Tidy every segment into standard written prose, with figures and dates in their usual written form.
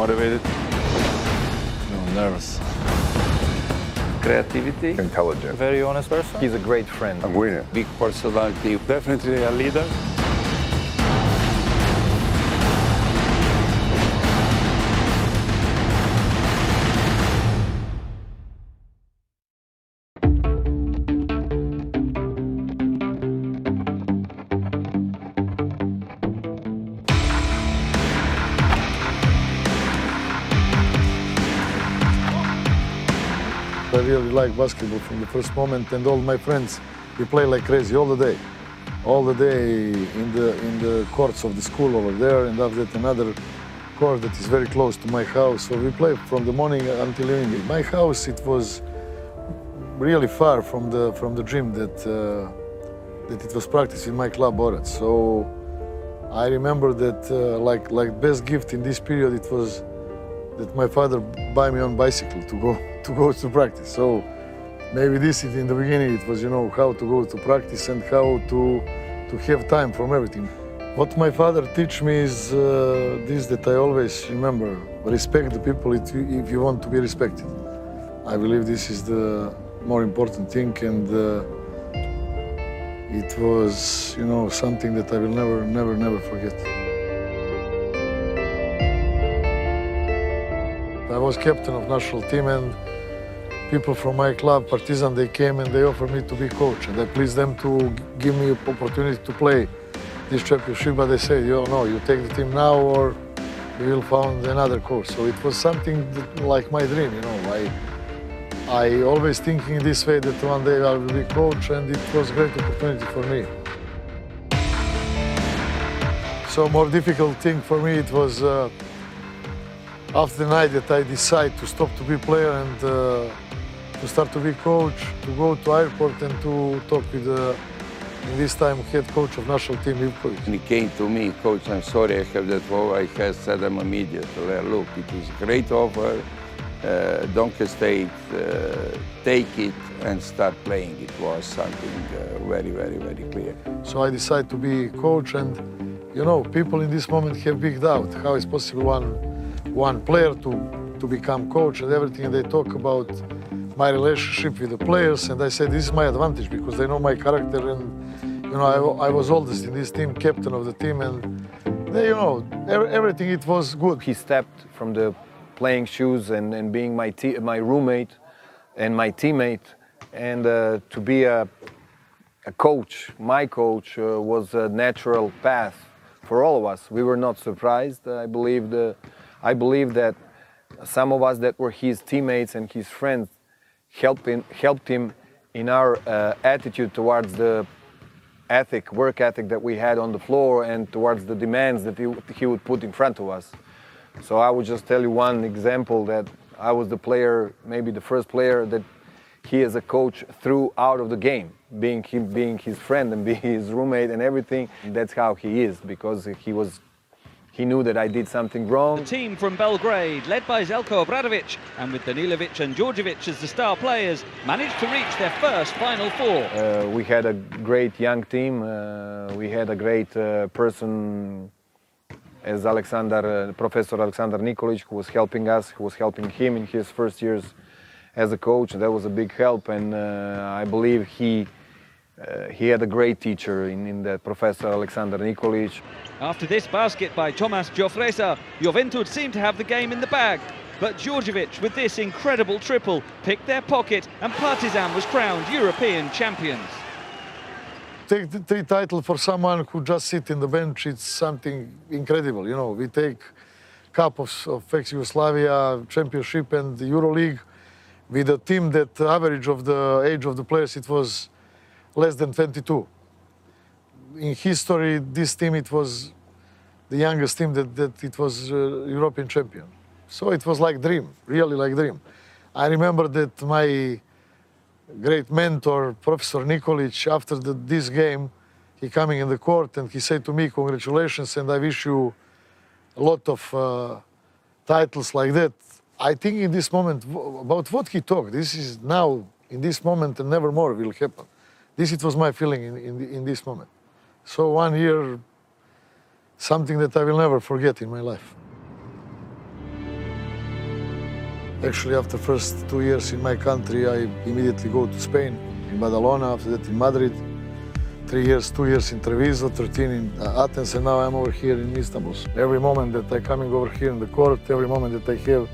motivated. Nervous. Creativity. Intelligent. Very honest person. He's a great friend. A winner. Big personality. Definitely a leader. I really like basketball from the first moment, and all my friends, we play like crazy all the day. All the day in the courts of the school over there, and after that another court that is very close to my house. So we play from the morning until evening. My house, it was really far from the gym that it was practiced in my club Obrad. So I remember that like best gift in this period, it was that my father buy me on bicycle to go to practice. So maybe this in the beginning it was, you know, how to go to practice and how to have time from everything. What my father teach me is this, that I always remember: respect the people if you want to be respected. I believe this is the more important thing, and it was, you know, something that I will never forget. I was captain of national team, and people from my club, Partizan, they came and they offered me to be coach, and I pleased them to give me an opportunity to play this championship, but they said, you know, you take the team now or we will find another coach. So it was something that, like my dream, you know. I always thinking this way, that one day I will be coach, and it was a great opportunity for me. So more difficult thing for me, it was after the night that I decide to stop to be player and to start to be coach, to go to airport and to talk with in this time head coach of national team, Ivkovic. And he came to me, coach, I'm sorry I have that offer. I said him immediately, look, it is a great offer, don't hesitate, take it and start playing. It was something very clear. So I decided to be coach, and you know, people in this moment have big doubt how it's possible one player to become coach and everything, and they talk about my relationship with the players, and I said this is my advantage because they know my character, and you know, I was oldest in this team, captain of the team, and they, you know, everything, it was good. He stepped from the playing shoes and being my roommate and my teammate, and to be a coach, my coach, was a natural path for all of us. We were not surprised. I believe that some of us that were his teammates and his friends helped him in our attitude towards the work ethic that we had on the floor, and towards the demands that he would put in front of us. So I would just tell you one example, that I was the player, maybe the first player that he as a coach threw out of the game, being his friend and being his roommate and everything. That's how he is, because he knew that I did something wrong. The team from Belgrade, led by Željko Obradović, and with Danilovic and Djordjevic as the star players, managed to reach their first Final Four. We had a great young team. We had a great person as Professor Aleksandar Nikolić, who was helping us, who was helping him in his first years as a coach. That was a big help, and I believe he had a great teacher in that Professor Aleksandar Nikolić. After this basket by Tomas Jofresa, Juventud seemed to have the game in the bag. But Djordjevic, with this incredible triple, picked their pocket, and Partizan was crowned European champions. Take the 3 titles for someone who just sit in the bench, it's something incredible. You know, we take Cup of ex-Yugoslavia, Championship and the Euroleague with a team that the average of the age of the players, it was less than 22. In history, this team, it was the youngest team that it was European champion. So it was like dream, really like dream. I remember that my great mentor, Professor Nikolić, after this game, he coming in the court and he said to me, congratulations, and I wish you a lot of titles like that. I think in this moment, about what he talked, this is now, in this moment, and never more will happen. It was my feeling in this moment. So 1 year, something that I will never forget in my life. Actually, after the first 2 years in my country, I immediately go to Spain, in Badalona, after that in Madrid. 3 years, 2 years in Treviso, 13 in Athens, and now I'm over here in Istanbul. Every moment that I'm coming over here in the court, every moment that I have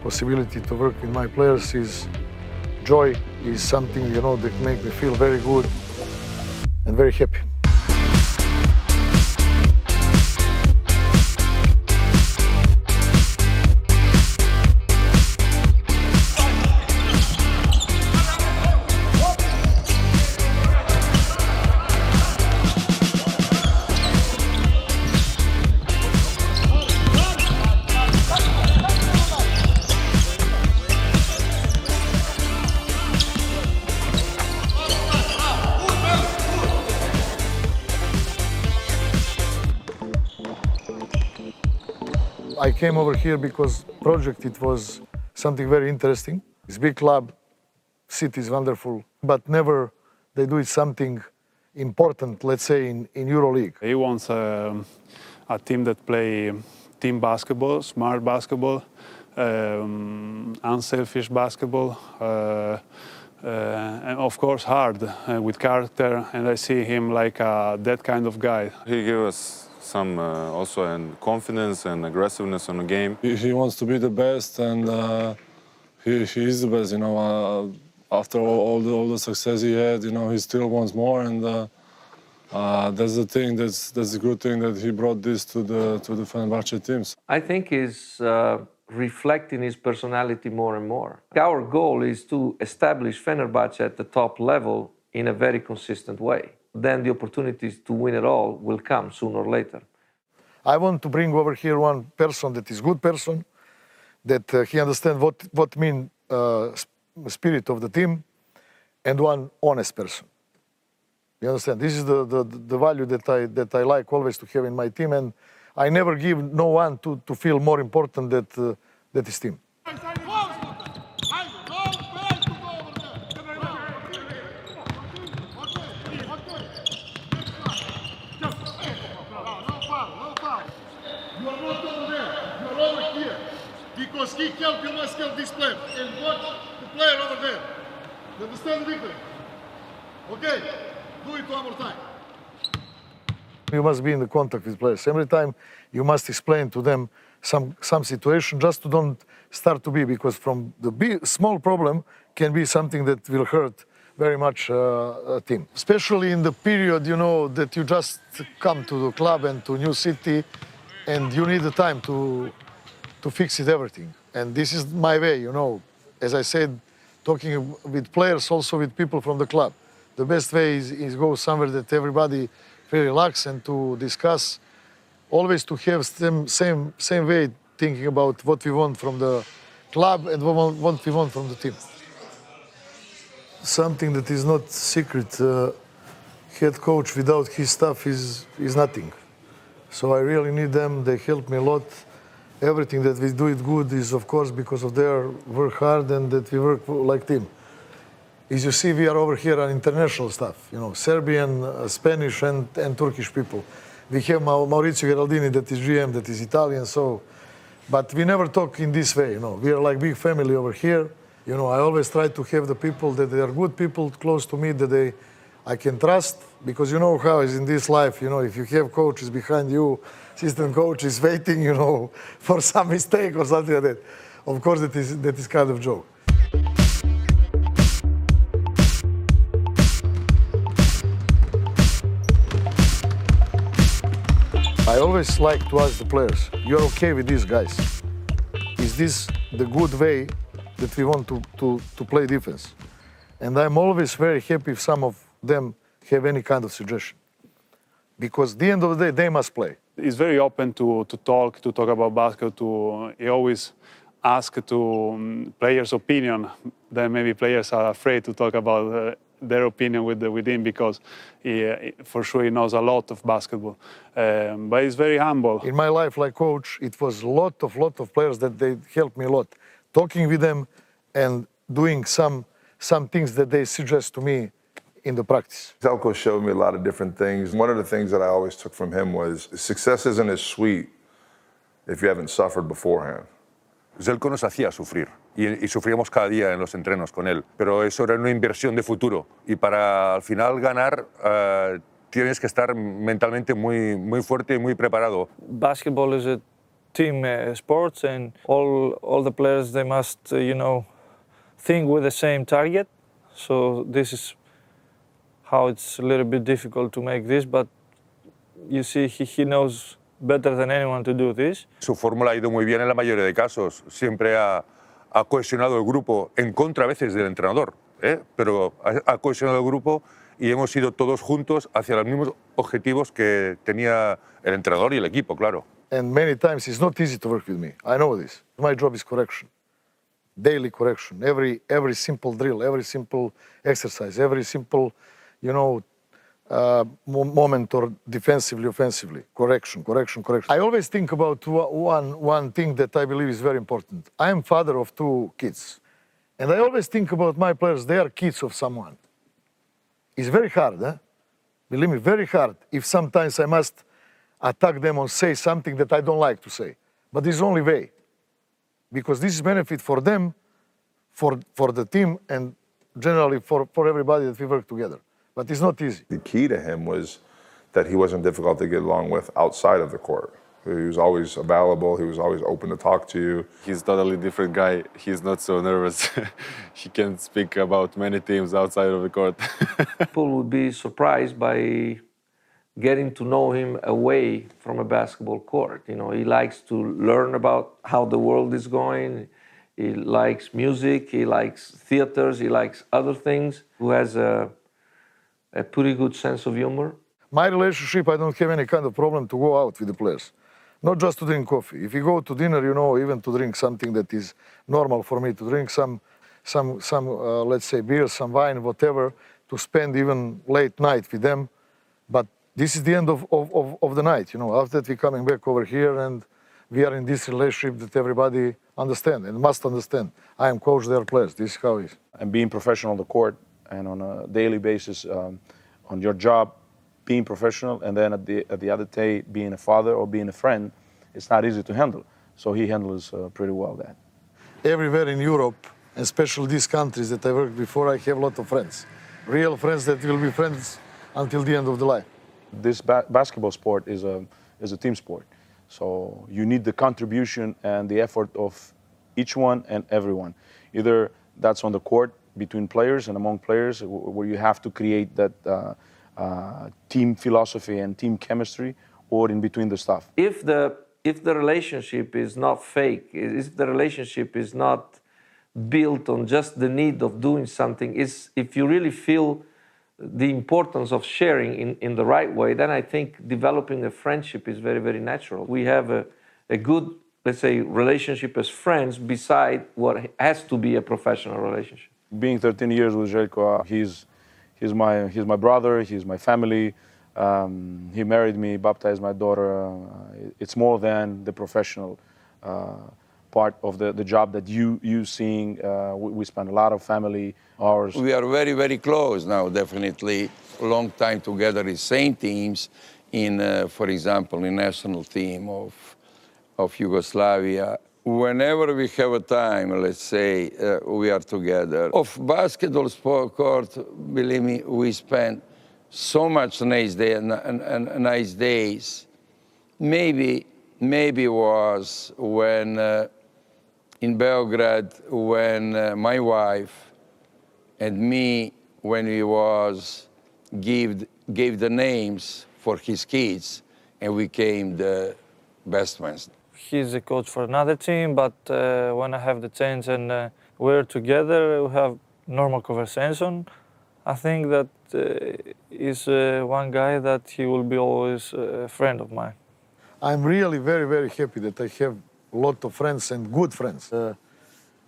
possibility to work with my players is joy, is something, you know, that make me feel very good and very happy. I came over here because project, it was something very interesting. It's a big club, city is wonderful, but never they do it something important, let's say, in Euroleague. He wants a team that play team basketball, smart basketball, unselfish basketball, and of course hard, with character, and I see him like that kind of guy. He gave us some also and confidence and aggressiveness on the game. He wants to be the best, and he is the best. You know, after all the success he had, you know, he still wants more, and that's the thing. That's the good thing that he brought this to the Fenerbahce teams. I think he's reflecting his personality more and more. Our goal is to establish Fenerbahce at the top level in a very consistent way. Then the opportunities to win it all will come sooner or later. I want to bring over here one person that is good person, that he understands what mean spirit of the team, and one honest person. You understand? This is the value that I like always to have in my team, and I never give no one to feel more important that his team. Because he helped, you must help this player. And watch the player over there. You understand, Victor? Okay, do it one more time. You must be in the contact with players. Every time you must explain to them some situation, just to don't start to be, because from the small problem can be something that will hurt very much a team. Especially in the period, you know, that you just come to the club and to new city, and you need the time to fix it everything. And this is my way, you know. As I said, talking with players, also with people from the club. The best way is go somewhere that everybody feel relaxed and to discuss, always to have same way thinking about what we want from the club and what we want from the team. Something that is not secret, head coach without his staff is nothing. So I really need them, they help me a lot. Everything that we do it good is, of course, because of their work hard and that we work like team. As you see, we are over here on international stuff, you know, Serbian, Spanish, and Turkish people. We have Maurizio Geraldini, that is GM, that is Italian, so, but we never talk in this way, you know. We are like big family over here. You know, I always try to have the people that they are good people close to me, that I can trust, because you know how it's in this life, you know, if you have coaches behind you, assistant coach is waiting, you know, for some mistake or something like that. Of course, that is kind of joke. I always like to ask the players, you're okay with these guys? Is this the good way that we want to play defense? And I'm always very happy if some of them have any kind of suggestion. Because at the end of the day, they must play. He's very open to talk about basketball. He always asks to players' opinion. Then maybe players are afraid to talk about their opinion with him, because for sure he knows a lot of basketball. But he's very humble. In my life, like coach, it was a lot of players that they helped me a lot. Talking with them and doing some things that they suggest to me in the practice. Zelko showed me a lot of different things. One of the things that I always took from him was success isn't as sweet if you haven't suffered beforehand. Zelko nos hacía sufrir y sufríamos cada día en los entrenos con él. Pero eso era una inversión de futuro y para al final ganar tienes que estar mentalmente muy fuerte y muy preparado. Basketball is a team sport, and all the players, they must think with the same target. So this is how it's a little bit difficult to make this, but you see he knows better than anyone to do this. Su fórmula ha ido muy bien en la mayoría de casos. Siempre ha cohesionado el grupo, en contra a veces del entrenador, pero ha cohesionado el grupo y hemos ido todos juntos hacia los mismos objetivos que tenía el entrenador y el equipo, claro. And many times it's not easy to work with me. I know this. My job is correction, daily correction. Every simple drill, every simple exercise, every simple, moment or defensively, offensively, correction. I always think about one thing that I believe is very important. I am father of 2 kids, and I always think about my players. They are kids of someone. It's very hard, Believe me, very hard. If sometimes I must attack them or say something that I don't like to say, but it's the only way, because this is benefit for them, for the team, and generally for everybody that we work together. But it's not easy. The key to him was that he wasn't difficult to get along with outside of the court. He was always available. He was always open to talk to you. He's a totally different guy. He's not so nervous. He can speak about many teams outside of the court. People would be surprised by getting to know him away from a basketball court. He likes to learn about how the world is going. He likes music. He likes theaters. He likes other things. Who has a pretty good sense of humor. My relationship, I don't have any kind of problem to go out with the players. Not just to drink coffee. If you go to dinner, even to drink something that is normal for me, to drink some let's say beer, some wine, whatever, to spend even late night with them. But this is the end of the night, After that, we're coming back over here, and we are in this relationship that everybody understand and must understand. I am coach their players. This is how it is. And being professional on the court and on a daily basis on your job, being professional, and then at the other day being a father or being a friend, it's not easy to handle. So he handles pretty well that. Everywhere in Europe, especially these countries that I worked before, I have a lot of friends. Real friends that will be friends until the end of the life. This basketball sport is a team sport. So you need the contribution and the effort of each one and everyone. Either that's on the court between players and among players, where you have to create that team philosophy and team chemistry, or in between the staff. If the relationship is not fake, if the relationship is not built on just the need of doing something, if you really feel the importance of sharing in the right way, then I think developing a friendship is very, very natural. We have a good, let's say, relationship as friends beside what has to be a professional relationship. Being 13 years with Željko, he's my brother, he's my family. He married me, baptized my daughter. It's more than the professional part of the job that you seeing. We spend a lot of family hours. We are very, very close now, definitely. A long time together in same teams, for example, in national team of Yugoslavia. Whenever we have a time, let's say, we are together. Of basketball sport court, believe me, we spend so much nice days. Maybe was when in Belgrade, when my wife and me, when we gave the names for his kids, and we became the best friends. He's a coach for another team, but when I have the chance and we're together, we have normal conversation. I think that he's one guy that he will be always a friend of mine. I'm really very, very happy that I have a lot of friends and good friends.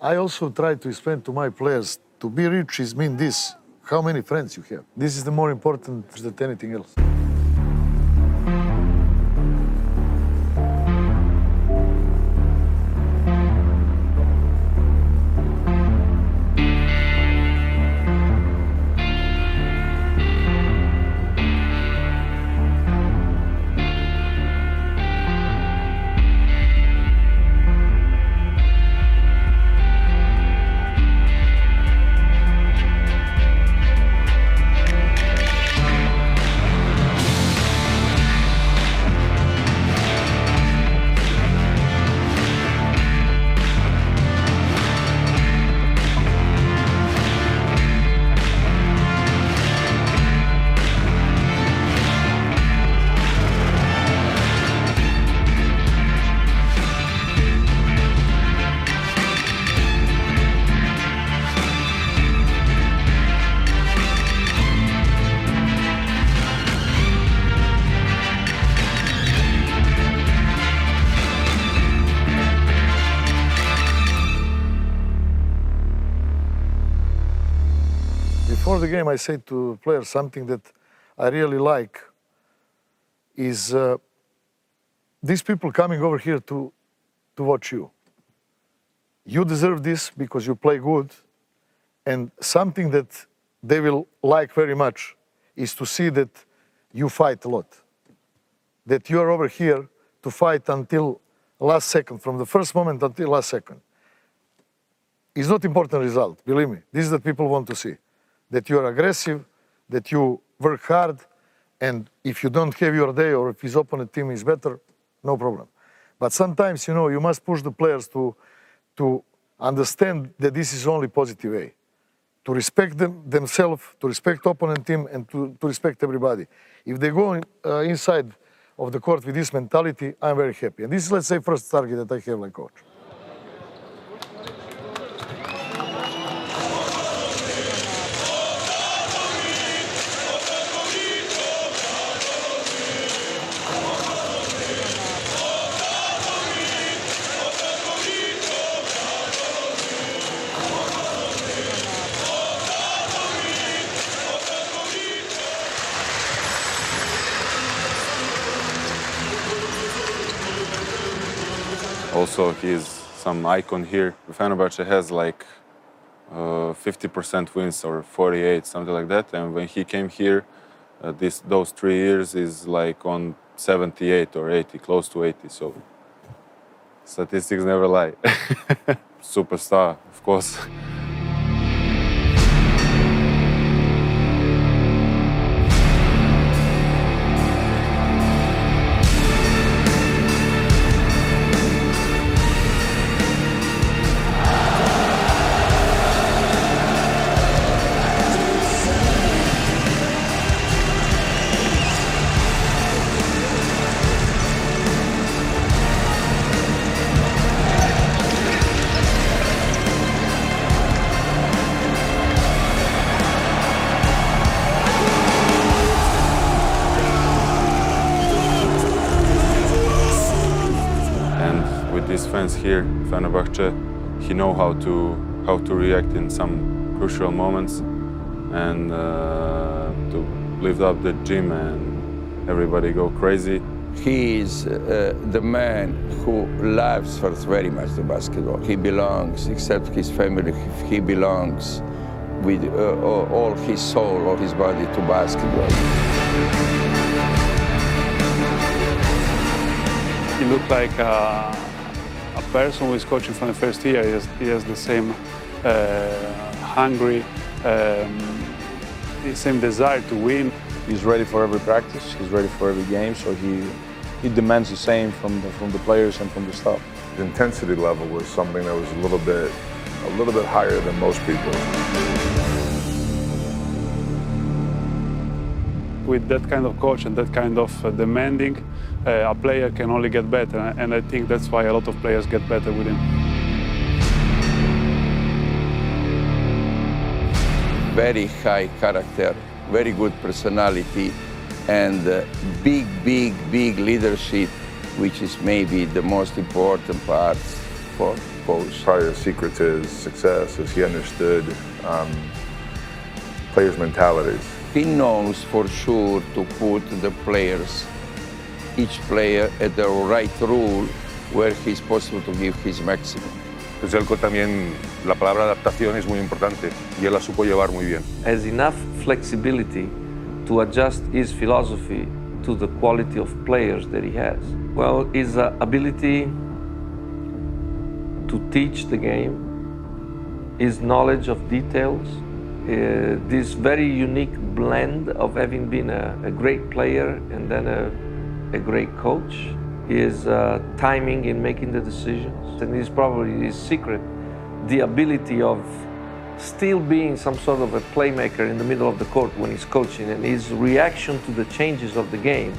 I also try to explain to my players, to be rich means this, how many friends you have. This is the more important than anything else. Before the game, I say to players something that I really like is these people coming over here to watch you. You deserve this because you play good, and something that they will like very much is to see that you fight a lot, that you are over here to fight until last second, from the first moment until last second. It's not important result, believe me. This is what people want to see, that you are aggressive, that you work hard, and if you don't have your day or if his opponent team is better, no problem. But sometimes, you must push the players to understand that this is only positive way, to respect themselves, to respect opponent team, and to respect everybody. If they go inside of the court with this mentality, I'm very happy. And this is, let's say, first target that I have like coach. Also, he's some icon here. Fenerbahce has like 50% wins or 48, something like that. And when he came here, those 3 years is like on 78 or 80, close to 80. So statistics never lie. Superstar, of course. These fans here, Fenerbahce, he know how to react in some crucial moments and to lift up the gym and everybody go crazy. He is the man who loves first very much the basketball. He belongs, except his family, he belongs with all his soul, all his body to basketball. He looked like a person who is coaching from the first year. He has the same hungry, the same desire to win. He's ready for every practice. He's ready for every game. So he demands the same from the players and from the staff. The intensity level was something that was a little bit higher than most people. With that kind of coach and that kind of demanding, a player can only get better, and I think that's why a lot of players get better with him. Very high character, very good personality, and big leadership, which is maybe the most important part for coach. Probably the secret to his success is he understood players' mentalities. He knows for sure to put the players, each player at the right rule where he's possible to give his maximum. Zelko también, la palabra adaptación es muy importante y él la supo llevar muy bien. Has enough flexibility to adjust his philosophy to the quality of players that he has. Well, his ability to teach the game, his knowledge of details, this very unique blend of having been a great player and then a great coach, his timing in making the decisions, and is probably his secret, the ability of still being some sort of a playmaker in the middle of the court when he's coaching, and his reaction to the changes of the game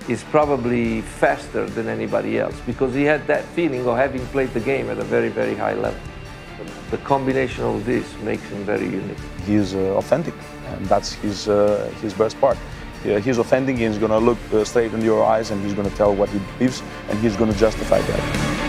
is probably faster than anybody else because he had that feeling of having played the game at a very, very high level. The combination of this makes him very unique. He's authentic, and that's his best part. He's authentic, he's going to look straight into your eyes and he's going to tell what he believes and he's going to justify that.